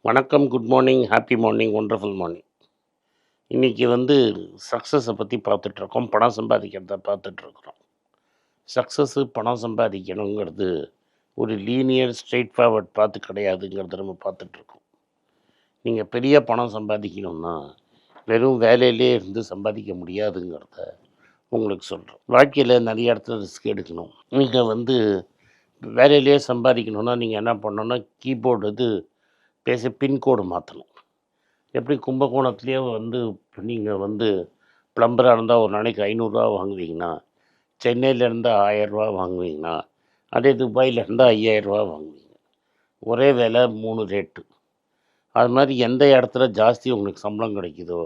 வணக்கம், good morning, happy morning, wonderful morning. இன்றைக்கி சக்ஸஸை பற்றி பார்த்துட்ருக்கோம், பணம் சம்பாதிக்கிறத பார்த்துட்ருக்குறோம். சக்ஸஸ்ஸு பணம் சம்பாதிக்கணுங்கிறது ஒரு லீனியர் ஸ்ட்ரெயிட் ஃபார்வர்ட் பார்த்து கிடையாதுங்கிறத நம்ம பார்த்துட்ருக்கோம். நீங்கள் பெரிய பணம் சம்பாதிக்கணும்னா வெறும் வேலையிலே இருந்து சம்பாதிக்க முடியாதுங்கிறத உங்களுக்கு சொல்கிறோம். வாழ்க்கையில் நிறைய இடத்துல ரிஸ்க் எடுக்கணும். நீங்கள் வேலையிலே சம்பாதிக்கணுன்னா நீங்கள் என்ன பண்ணணுன்னா கீபோர்டு பேசி பின்கோடு மாற்றணும். எப்படி கும்பகோணத்துலேயே நீங்கள் ப்ளம்பராக இருந்தால் ஒரு நாளைக்கு ஐநூறுரூவா வாங்குவீங்கன்னா, சென்னையில் இருந்தால் ரூ. 1000 வாங்குவீங்கன்னா, அதே துபாயில் இருந்தால் ரூ. 5000 வாங்குவீங்க. ஒரே வேலை 3 ரேட்டு. அது மாதிரி எந்த இடத்துல ஜாஸ்தி உங்களுக்கு சம்பளம் கிடைக்குதோ,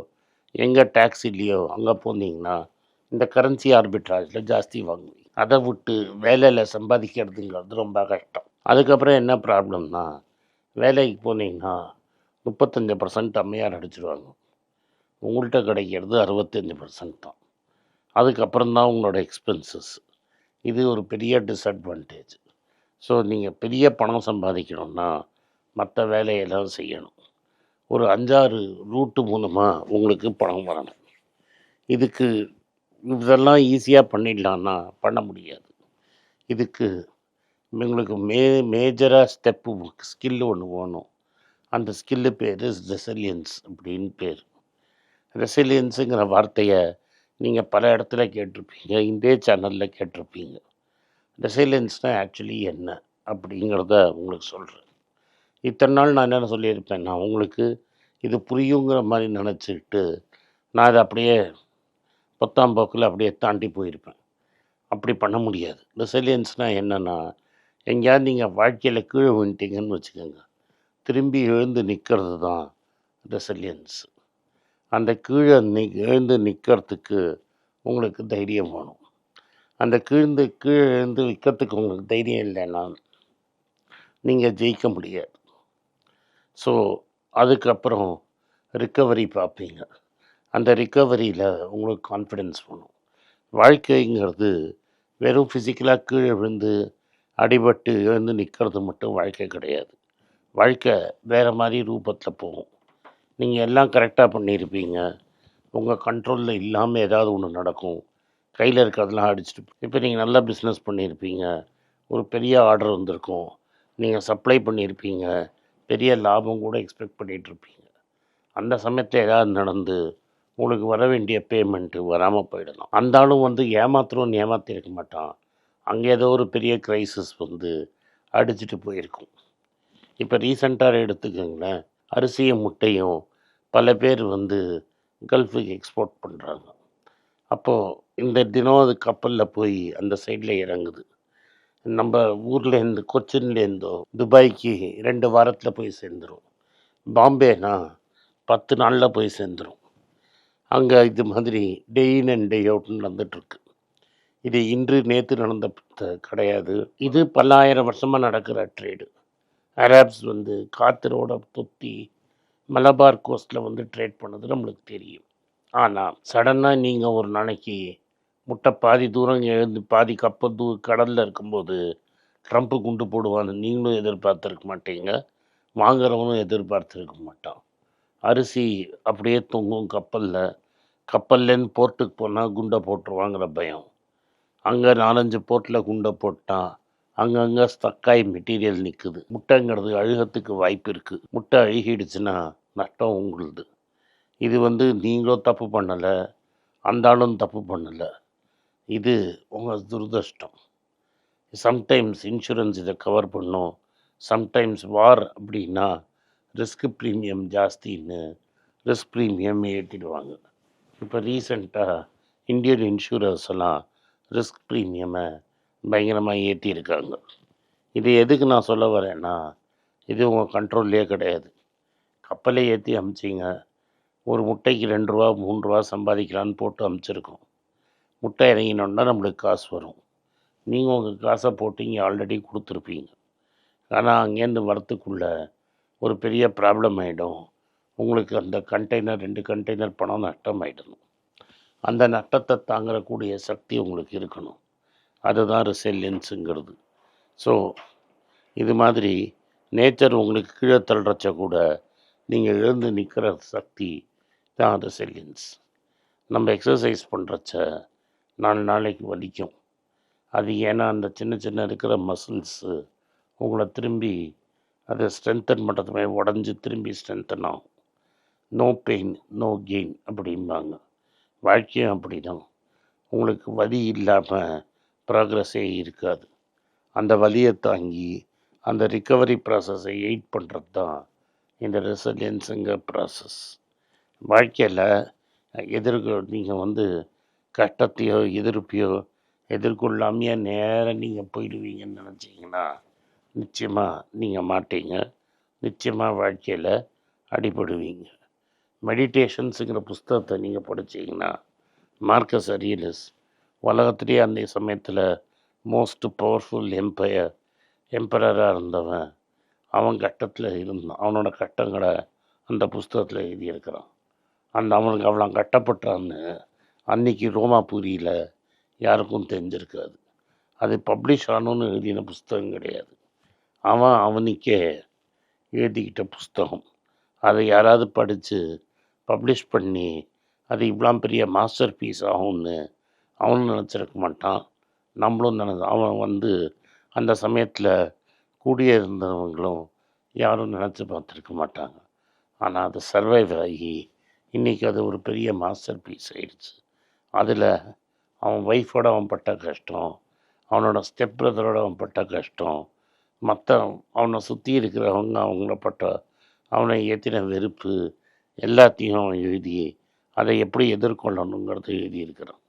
எங்கே டேக்ஸ் இல்லையோ அங்கே போனீங்கன்னா இந்த கரன்சி ஆர்பிட்ராஜில் ஜாஸ்தி வாங்குவீங்க. அதை விட்டு வேலையில் சம்பாதிக்கிறதுங்கிறது ரொம்ப கஷ்டம். அதுக்கப்புறம் என்ன ப்ராப்ளம்னா, வேலைக்கு போனீங்கன்னா 35% அம்மையார் அடிச்சிடுவாங்க. உங்கள்கிட்ட கிடைக்கிறது 65% தான். அதுக்கப்புறம் தான் உங்களோட எக்ஸ்பென்சஸ். இது ஒரு பெரிய டிஸ்அட்வான்டேஜ். ஸோ நீங்கள் பெரிய பணம் சம்பாதிக்கணுன்னா மற்ற வேலையெல்லாம் செய்யணும். ஒரு 5-6 ரூட்டு மூலமாக உங்களுக்கு பணம் வரணும். இதுக்கு இதெல்லாம் ஈஸியாக பண்ணிடலான்னா பண்ண முடியாது. இதுக்கு உங்களுக்கு மேஜராக ஸ்டெப்பு ஸ்கில்லு ஒன்று வேணும். அந்த ஸ்கில்லு பேர் ரெசிலியன்ஸ் அப்படின்னு பேர். ரெசிலியன்ஸுங்கிற வார்த்தையை நீங்கள் பல இடத்துல கேட்டிருப்பீங்க, இதே சேனலில் கேட்டிருப்பீங்க. ரெசிலியன்ஸ்னால் ஆக்சுவலி என்ன அப்படிங்கிறத உங்களுக்கு சொல்கிறேன். இத்தனை நாள் நான் என்ன சொல்லியிருப்பேன், நான் உங்களுக்கு இது புரியுங்கிற மாதிரி நினச்சிக்கிட்டு நான் அதை அப்படியே பொத்தாம் போக்கில் அப்படியே தாண்டி போயிருப்பேன். அப்படி பண்ண முடியாது. ரெசிலியன்ஸ்னால் என்னென்னா, எங்கேயாவது நீங்கள் வாழ்க்கையில் கீழே விழுந்துட்டீங்கன்னு வச்சுக்கோங்க, திரும்பி எழுந்து நிற்கிறது தான் ரெசிலியன்ஸ். அந்த கீழே எழுந்து நிற்கிறதுக்கு உங்களுக்கு தைரியம் வேணும். அந்த கீழே எழுந்து நிற்கிறதுக்கு உங்களுக்கு தைரியம் இல்லைன்னா நீங்கள் ஜெயிக்க முடியாது. ஸோ அதுக்கப்புறம் ரிக்கவரி பார்ப்பீங்க. அந்த ரிக்கவரியில் உங்களுக்கு கான்ஃபிடென்ஸ் வேணும். வாழ்க்கைங்கிறது வெறும் ஃபிசிக்கலாக கீழே விழுந்து அடிபட்டு எழுந்து நிற்கிறது மட்டும் வாழ்க்கை கிடையாது. வாழ்க்கை வேறு மாதிரி ரூபத்தில் போகும். நீங்கள் எல்லாம் கரெக்டாக பண்ணியிருப்பீங்க, உங்கள் கண்ட்ரோலில் இல்லாமல் ஏதாவது ஒன்று நடக்கும், கையில் இருக்கிறதெல்லாம் அடிச்சுட்டு. இப்போ நீங்கள் நல்லா பிஸ்னஸ் பண்ணியிருப்பீங்க, ஒரு பெரிய ஆர்டர் வந்திருக்கும், நீங்கள் சப்ளை பண்ணியிருப்பீங்க, பெரிய லாபம் கூட எக்ஸ்பெக்ட் பண்ணிகிட்ருப்பீங்க. அந்த சமயத்தில் ஏதாவது நடந்து உங்களுக்கு வர வேண்டிய பேமெண்ட்டு வராமல் போயிடலாம். அந்த ஆளும் ஏமாத்துறோன்னு ஏமாற்றிருக்க மாட்டான், அங்கே ஏதோ ஒரு பெரிய க்ரைசிஸ் அடிச்சுட்டு போயிருக்கும். இப்போ ரீசெண்டாக எடுத்துக்கோங்களேன், அரிசியும் முட்டையும் பல பேர் கல்ஃபுக்கு எக்ஸ்போர்ட் பண்ணுறாங்க. அப்போது இந்த தினம் அது கப்பலில் போய் அந்த சைடில் இறங்குது. நம்ம ஊர்லேருந்து கொச்சின்லேருந்தோ துபாய்க்கு 2 வாரத்தில் போய் சேர்ந்துடும். பாம்பேனா 10 நாளில் போய் சேர்ந்துடும். அங்கே இது மாதிரி டே இன் அண்ட் டே அவுட்னு நடந்துகிட்ருக்கு. இது இன்று நேற்று நடந்த கிடையாது. இது பல்லாயிரம் வருஷமாக நடக்கிற ட்ரேடு. அரேப்ஸ் காத்திரோட தொத்தி மலபார் கோஸ்ட்டில் ட்ரேட் பண்ணது நம்மளுக்கு தெரியும். ஆனால் சடனாக நீங்கள் ஒரு நாளைக்கு முட்டை பாதி தூரம் எழுந்து பாதி கப்பல் கடலில் இருக்கும்போது ட்ரம்ப்பு குண்டு போடுவான்னு நீங்களும் எதிர்பார்த்துருக்க மாட்டீங்க, வாங்குறவனும் எதிர்பார்த்துருக்க மாட்டான். அரிசி அப்படியே தொங்கும் கப்பல்லேருந்து போர்ட்டுக்கு போனால் குண்டை போட்டுருவாங்கிற பயம். அங்கே 4-5 போர்ட்டில் குண்டை போட்டால் அங்கங்கே ஸ்டக்காய் மெட்டீரியல் நிற்குது. முட்டைங்கிறது அழுகத்துக்கு வாய்ப்பு இருக்குது. முட்டை அழுகிடுச்சுன்னா நஷ்டம் உங்களுது. இது நீங்களும் தப்பு பண்ணலை, அந்த ஆளும் தப்பு பண்ணலை, இது உங்கள் துரதிர்ஷ்டம். சம்டைம்ஸ் இன்சூரன்ஸ் இதை கவர் பண்ணும், சம்டைம்ஸ் வார் அப்படின்னா ரிஸ்க் ப்ரீமியம் ஜாஸ்தின்னு ரிஸ்க் ப்ரீமியம் ஏற்றிடுவாங்க. இப்போ ரீசெண்டாக இந்தியன் இன்சூரன்ஸ் எல்லாம் ரிஸ்க் ப்ரீமியமை பயங்கரமாக ஏற்றிருக்காங்க. இது எதுக்கு நான் சொல்ல வரேன்னா, இது உங்கள் கண்ட்ரோல்லே கிடையாது. கப்பலை ஏற்றி அமுச்சிங்க, ஒரு முட்டைக்கு 2 ரூபா 3 ரூபா சம்பாதிக்கலான்னு போட்டு அமுச்சிருக்கோம். முட்டை இறங்கினோன்னா நம்மளுக்கு காசு வரும். நீங்கள் உங்கள் காசை போட்டு இங்கே ஆல்ரெடி கொடுத்துருப்பீங்க. ஆனால் அங்கேருந்து வரத்துக்குள்ளே ஒரு பெரிய ப்ராப்ளம் ஆகிடும். உங்களுக்கு அந்த கண்டெய்னர் 2 கண்டெய்னர் பணம் நஷ்டம் ஆகிடணும். அந்த நஷ்டத்தை தாங்கக்கூடிய சக்தி உங்களுக்கு இருக்கணும். அதுதான் ரெசிலியன்ஸுங்கிறது. ஸோ இது மாதிரி நேச்சர் உங்களுக்கு கீழே தள்ளுறச்ச கூட நீங்கள் எழுந்து நிற்கிற சக்தி தான் ரெசிலியன்ஸ். நம்ம எக்ஸசைஸ் பண்ணுறச்ச 4 நாளைக்கு வலிக்கும். அது ஏன்னா அந்த சின்ன சின்ன இருக்கிற மசில்ஸு உங்களை திரும்பி அதை ஸ்ட்ரென்தன் பண்ணுறதுமே உடஞ்சி திரும்பி ஸ்ட்ரென்தன் ஆகும். நோ பெயின் நோ கெயின் அப்படிம்பாங்க. வாழ்க்கையும் அப்படி தான். உங்களுக்கு வலி இல்லாமல் ப்ராக்ரஸே இருக்காது. அந்த வலியை தாங்கி அந்த ரிக்கவரி ப்ராசஸை எயிட் பண்ணுறது தான் இந்த ரெசிலியன்ஸுங்கிற ப்ராசஸ். வாழ்க்கையில் நீங்கள் கஷ்டத்தையோ எதிர்ப்பையோ எதிர்கொள்ளாமையே நேராக நீங்கள் போயிடுவீங்கன்னு நினச்சிங்கன்னா நிச்சயமாக நீங்கள் மாட்டீங்க. நிச்சயமாக வாழ்க்கையில் அடிபடுவீங்க. மெடிடேஷன்ஸுங்கிற புஸ்தகத்தை நீங்கள் படிச்சிங்கன்னா மார்க்கஸ் அரீலஸ் உலகத்திலேயே அந்த சமயத்தில் மோஸ்ட் பவர்ஃபுல் எம்பரராக இருந்தவன், அவன் கட்டத்தில் இருந்தான். அவனோட கட்டங்களை அந்த புஸ்தகத்தில் எழுதியிருக்கிறான். அவனுக்கு அவ்வளோ கட்டப்பட்டான்னு அன்றைக்கி ரோமாபுரியில் யாருக்கும் தெரிஞ்சிருக்காது. அது பப்ளிஷ் ஆனோன்னு எழுதின புஸ்தகம் கிடையாது. அவனுக்கே எழுதிக்கிட்ட புஸ்தகம். அதை யாராவது படித்து பப்ளிஷ் பண்ணி அது இவ்வளோ பெரிய மாஸ்டர் பீஸ் ஆகும்னு அவனும் நினச்சிருக்க மாட்டான். நம்மளும் அவன் அந்த சமயத்தில் கூடிய இருந்தவங்களும் யாரும் நினச்சி பார்த்துருக்க மாட்டாங்க. ஆனால் அது சர்வைவ் ஆகி இன்றைக்கி அது ஒரு பெரிய மாஸ்டர் பீஸ் ஆயிடுச்சு. அதில் அவன் ஒய்ஃபோட அவன் பட்ட கஷ்டம், அவனோட ஸ்டெப் பிரதரோட அவன் பட்ட கஷ்டம், மற்ற அவனை சுற்றி இருக்கிறவங்க அவனை ஏற்றின வெறுப்பு எல்லாத்தையும் அவன் எழுதி அதை எப்படி எதிர்கொள்ளணுங்கிறத எழுதியிருக்கிறான்.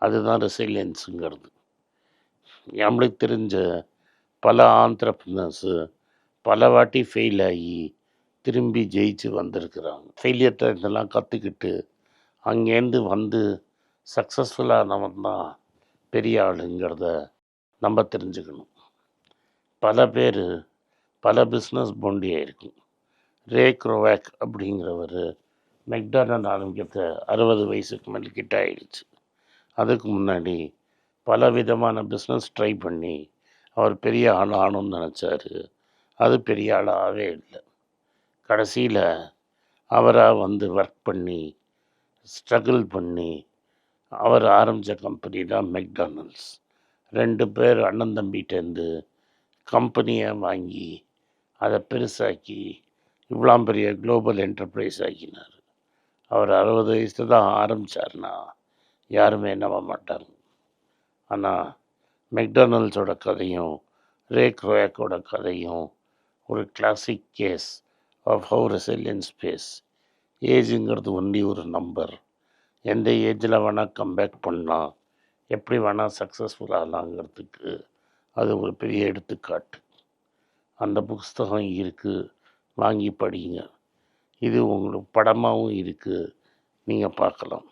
அதுதான் ரெசிலியன்ஸுங்கிறது. நம்மளுக்கு தெரிஞ்ச பல ஆந்திரப்ரனர்ஸு பல வாட்டி ஃபெயில் ஆகி திரும்பி ஜெயிச்சு வந்திருக்கிறாங்க. ஃபெயிலியர்கிட்ட இதெல்லாம் கற்றுக்கிட்டு அங்கேருந்து சக்ஸஸ்ஃபுல்லானவன் தான் பெரிய ஆளுங்கிறத நம்ம தெரிஞ்சுக்கணும். பல பேர் பல பிஸ்னஸ் பொண்டியாக இருக்கும். ரே குரோவாக் அப்படிங்கிறவர் மெக்டானல்ட் ஆரம்பிக்கிறது 60 வயசுக்கு மேலே கிட்ட ஆயிடுச்சு. அதுக்கு முன்னாடி பல விதமான பிஸ்னஸ் ட்ரை பண்ணி அவர் பெரிய ஆள் ஆகணும்னு நினச்சார். அது பெரிய ஆளாகவே இல்லை. கடைசியில் அவராக ஒர்க் பண்ணி ஸ்ட்ரகிள் பண்ணி அவர் ஆரம்பித்த கம்பெனி தான் மெக்டானல்ட்ஸ். 2 பேர் அண்ணன் தம்பிகிட்டேருந்து கம்பெனியை வாங்கி அதை பெருசாக்கி இவ்வளோ பெரிய குளோபல் என்டர்பிரைஸ் ஆக்கினார். அவர் 60 வயசில் தான் ஆரம்பித்தார்னா யாருமே நம்ப மாட்டாங்க. ஆனால் மெக்டானல்ட்ஸோட கதையும் ரே குரோவாக்கோட கதையும் ஒரு classic case of how resilience pays. ஏஜுங்கிறது ஒன்லி ஒரு நம்பர். எந்த ஏஜில் வேணால் கம்பேக் பண்ணலாம், எப்படி வேணால் சக்ஸஸ்ஃபுல் ஆகலாங்கிறதுக்கு அது ஒரு பெரிய எடுத்துக்காட்டு. அந்த புஸ்தகம் இருக்குது, வாங்கி படிங்க. இது உங்களுக்கு படமாகவும் இருக்குது, நீங்கள் பார்க்கலாம்.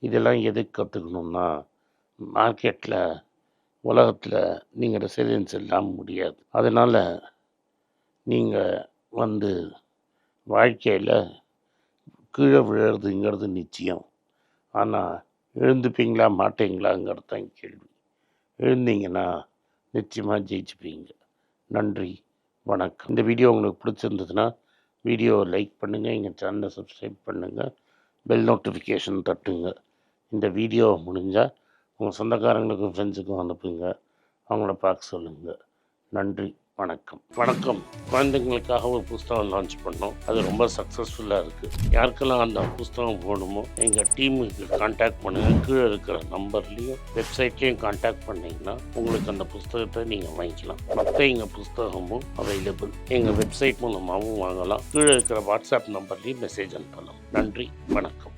இதெல்லாம் எதுக்கு கற்றுக்கணுன்னா, மார்க்கெட்டில் உலகத்தில் நீங்கள் ரெசிலியன்ஸ் இல்லாமல் முடியாது. அதனால் நீங்கள் வாழ்க்கையில் கீழே விழுறதுங்கிறது நிச்சயம். ஆனால் எழுந்துப்பீங்களா மாட்டீங்களாங்கிறது தான் கேள்வி. எழுந்தீங்கன்னா நிச்சயமாக ஜெயிச்சுப்பீங்க. நன்றி, வணக்கம். இந்த வீடியோ உங்களுக்கு பிடிச்சிருந்ததுன்னா வீடியோவை லைக் பண்ணுங்கள், எங்கள் சேனலை சப்ஸ்கிரைப் பண்ணுங்கள், பெல் நோட்டிஃபிகேஷன் தட்டுங்க. இந்த வீடியோ முடிஞ்சால் உங்கள் சொந்தக்காரங்களுக்கும் ஃப்ரெண்ட்ஸுக்கும் அனுப்புங்க, அவங்கள பார்க்க சொல்லுங்கள். நன்றி, வணக்கம். குழந்தைங்களுக்காக ஒரு புஸ்தகம் லான்ச் பண்ணோம். அது ரொம்ப சக்ஸஸ்ஃபுல்லாக இருக்குது. யாருக்கெல்லாம் அந்த புஸ்தகம் போகணுமோ எங்கள் டீமுக்கு கான்டாக்ட் பண்ணுங்கள். கீழே இருக்கிற நம்பர்லேயும் வெப்சைட்லேயும் கான்டாக்ட் பண்ணிங்கன்னா உங்களுக்கு அந்த புஸ்தகத்தை நீங்கள் வாங்கிக்கலாம். மற்ற எங்கள் புஸ்தகமும் அவைலபிள். எங்கள் வெப்சைட் மூலமாகவும் வாங்கலாம். கீழே இருக்கிற வாட்ஸ்அப் நம்பர்லேயும் மெசேஜ் அனுப்பலாம். நன்றி, வணக்கம்.